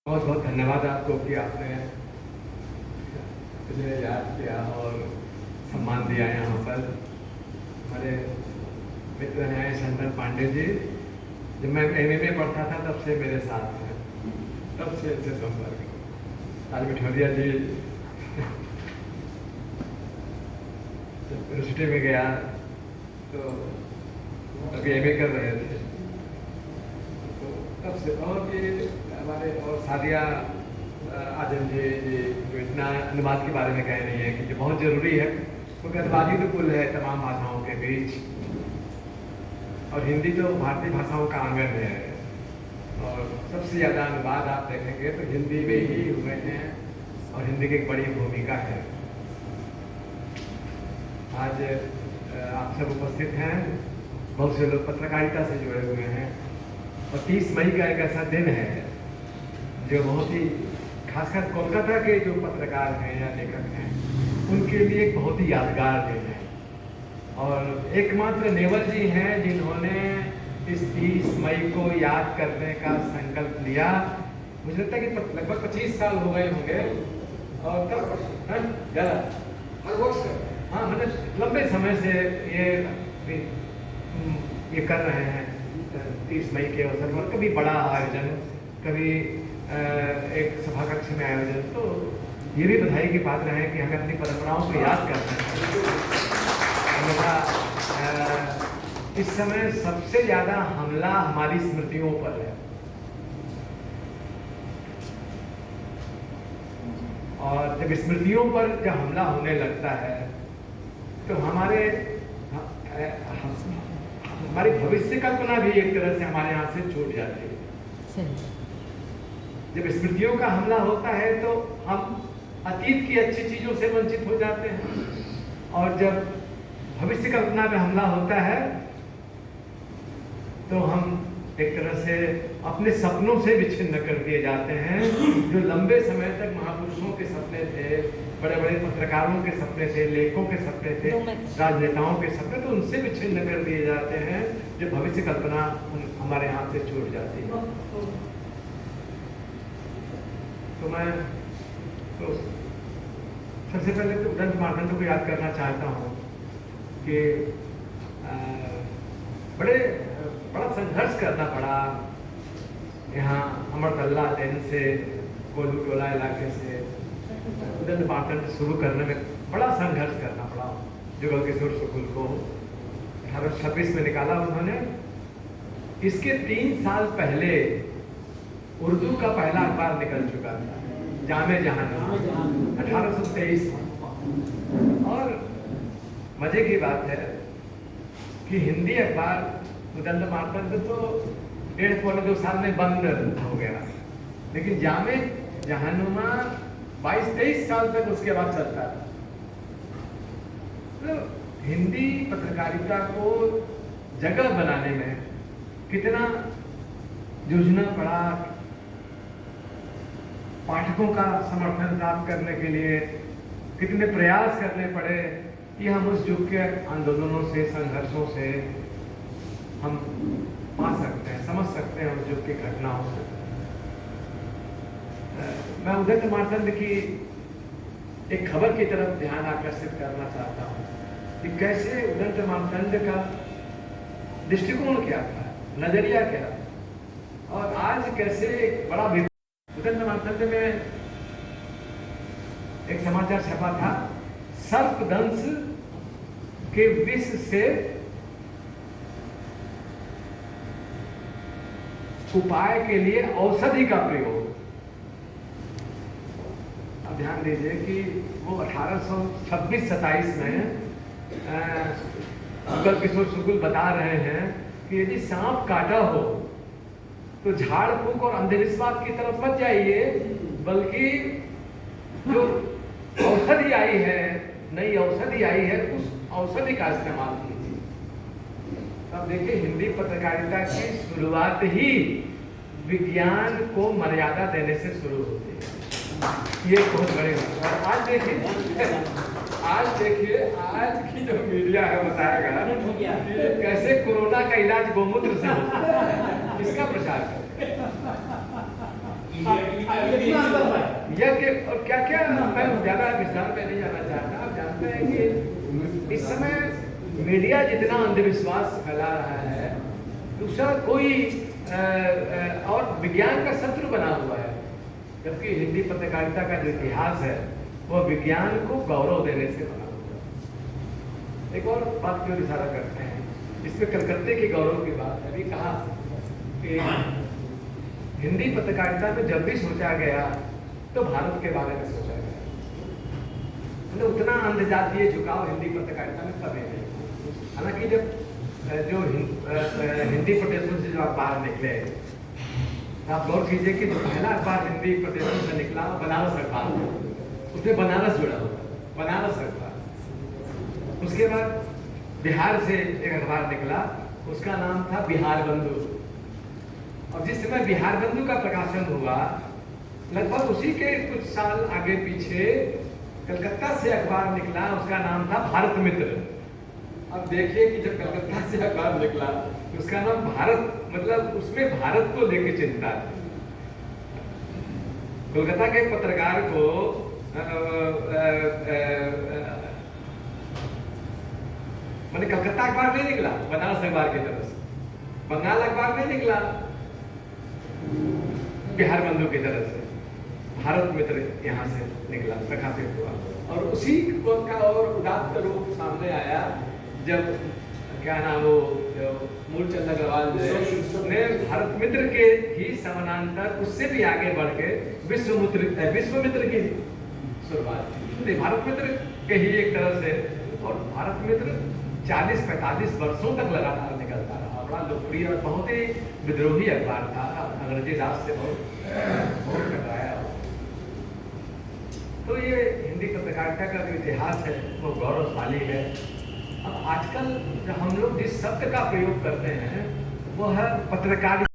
बहुत बहुत धन्यवाद आपको कि आपने मुझे याद किया और सम्मान दिया यहाँ पर। हमारे मित्र हैं शंकर पांडे जी, जब मैं एमए में पढ़ता था तब से मेरे साथ हैं, तब से इनसे संपर्क। आज मिठौरिया जी यूनिवर्सिटी में गया तो अभी एमए कर रहे थे, तो तब से। और भी हमारे और सादिया आजम जी जो इतना अनुवाद के बारे में कह रही है कि जो बहुत ज़रूरी है, क्योंकि अनुवाद ही तो पुल है तमाम भाषाओं के बीच, और हिंदी तो भारतीय भाषाओं का आंगन है। और सबसे ज़्यादा अनुवाद आप देखेंगे तो हिंदी में ही हुए हैं, और हिंदी की एक बड़ी भूमिका है। आज आप सब उपस्थित हैं, बहुत से लोग पत्रकारिता से जुड़े हुए हैं, और 30 मई का एक ऐसा दिन है जो बहुत ही, खासकर कोलकाता के जो पत्रकार हैं या लेखक हैं, उनके लिए एक बहुत ही यादगार दिन है। और एकमात्र नेवल जी हैं जिन्होंने इस 30 मई को याद करने का संकल्प लिया। मुझे लगता है कि लगभग 25 साल हो गए होंगे, और तब ज़्यादा हाँ, मतलब लंबे समय से ये कर रहे हैं 30 मई के अवसर पर। कभी बड़ा आयोजन, कभी एक सभा कक्ष में आयोजन, तो ये भी बधाई की पात्र है कि हमें अपनी परंपराओं को याद करना चाहिए। इस समय सबसे ज़्यादा हमला हमारी स्मृतियों पर है, और जब स्मृतियों पर जब हमला होने लगता है तो हमारी भविष्य कल्पना भी एक तरह से हमारे यहाँ से छूट जाती है। जब स्मृतियों का हमला होता है तो हम अतीत की अच्छी चीजों से वंचित हो जाते हैं, और जब भविष्य कल्पना में हमला होता है तो हम एक तरह से अपने सपनों से विच्छिन्न कर दिए जाते हैं। जो लंबे समय तक महापुरुषों के सपने थे, बड़े बड़े पत्रकारों के सपने थे, लेखकों के सपने थे, राजनेताओं के सपने, तो उनसे विच्छिन्न कर दिए जाते हैं। जो भविष्य कल्पना हमारे हाथ से छूट जाती है। तो मैं तो सबसे पहले तो उदंत मार्तंड को याद करना चाहता हूँ कि बड़ा संघर्ष करना पड़ा यहाँ अमरतल्ला दिन से, कोल्लू टोला इलाके से उदंत मार्तंड शुरू करने में बड़ा संघर्ष करना पड़ा। जुगल किशोर शुक्ल को 1826 में निकाला उन्होंने। इसके 3 साल पहले उर्दू का पहला अखबार निकल चुका था, जामे जहान, 1823 में। और मजे की बात है कि हिंदी अखबार उदंत मार्तंड तो 1.25-2 साल में बंद हो गया, लेकिन जामे जहानुमा 22-23 साल तक उसके बाद चलता था। तो हिंदी पत्रकारिता को जगह बनाने में कितना जूझना पड़ा, पाठकों का समर्थन प्राप्त करने के लिए कितने प्रयास करने पड़े, कि हम उस युग के आंदोलनों से, संघर्षों से हम पा सकते हैं, समझ सकते हैं उस युग की घटनाओं से। मैं उदंत मार्तंड की एक खबर की तरफ ध्यान आकर्षित करना चाहता हूँ कि कैसे उदंत मार्तंड का दृष्टिकोण क्या था, नजरिया क्या, और आज कैसे एक बड़ा उदंत मार्तंड में एक समाचार छपा था, सर्पदंश के विष से उपाय के लिए औषधि का प्रयोग। अब ध्यान दीजिए कि वो 1826-27 में जुगल किशोर शुक्ल बता रहे हैं कि यदि सांप काटा हो तो झाड़ फूक और अंधविश्वास की तरफ मत जाइए, बल्कि जो औषधि आई है, नई औषधि आई है, उस औषधि का इस्तेमाल कीजिए। अब देखिए, हिंदी पत्रकारिता की शुरुआत ही विज्ञान को मर्यादा देने से शुरू होती है। ये बहुत बड़ी बात है। और आज देखिए आज की जो मीडिया है बताएगा कि कैसे कोरोना का इलाज गोमूत्र से होता है, इसका प्रचार करें। यज्ञ और क्या क्या, मैं ज्यादा विस्तार में नहीं जाना चाहता। आप जानते हैं कि इस समय मीडिया जितना अंधविश्वास फैला रहा है, दूसरा कोई और विज्ञान का शत्रु बना हुआ है, जबकि हिंदी पत्रकारिता का जो इतिहास है वो विज्ञान को गौरव देने से बना हुआ है। एक और बात की ओर इशारा करते हैं, इसमें कलकत्ते के गौरव की बात है। अभी कहा कि हिंदी पत्रकारिता में जब भी सोचा गया तो भारत के बारे में सोचा गया, मतलब उतना अंधजातीय झुकाव हिंदी पत्रकारिता में कभी नहीं। हालांकि जब जो हिंदी प्रदेशों से जो अखबार निकले, आप गौर कीजिए कि जो पहला अखबार हिंदी प्रदेशों से निकला बनारस अखबार, उसमें बनारस जुड़ा हुआ, बनारस अखबार। उसके बाद बिहार से एक अखबार निकला, उसका नाम था बिहार बंधु। और जिस समय बिहार बंधु का प्रकाशन हुआ, लगभग उसी के कुछ साल आगे पीछे कलकत्ता से अखबार निकला, उसका नाम था भारत मित्र। अब देखिए कि जब कलकत्ता से अखबार निकला तो उसका नाम भारत, मतलब उसमें भारत को लेकर चिंता थी। कोलकाता के पत्रकार को मैंने कलकत्ता अखबार नहीं निकला बनारस अखबार की तरफ से, बंगाल अखबार नहीं निकला बिहार बंधु की तरफ से, भारत मित्र यहाँ से निकला, प्रकाशित हुआ। और उसी का और उदात्त रूप सामने आया जब क्या नाम वो मूलचंद अग्रवाल ने भारत मित्र के ही समानांतर उससे भी आगे बढ़ के विश्व मित्र की शुरुआत की। भारत मित्र के ही एक तरह से, और भारत मित्र 40-45 वर्षों तक लगातार निकलता रहा, बड़ा लोकप्रिय और बहुत ही विद्रोही अखबार था, अंग्रेजी राज से बहुत टकराया। तो ये हिंदी पत्रकारिता का जो इतिहास है वो गौरवशाली है। अब आजकल हम लोग जिस शब्द का प्रयोग करते हैं वो है पत्रकारिता।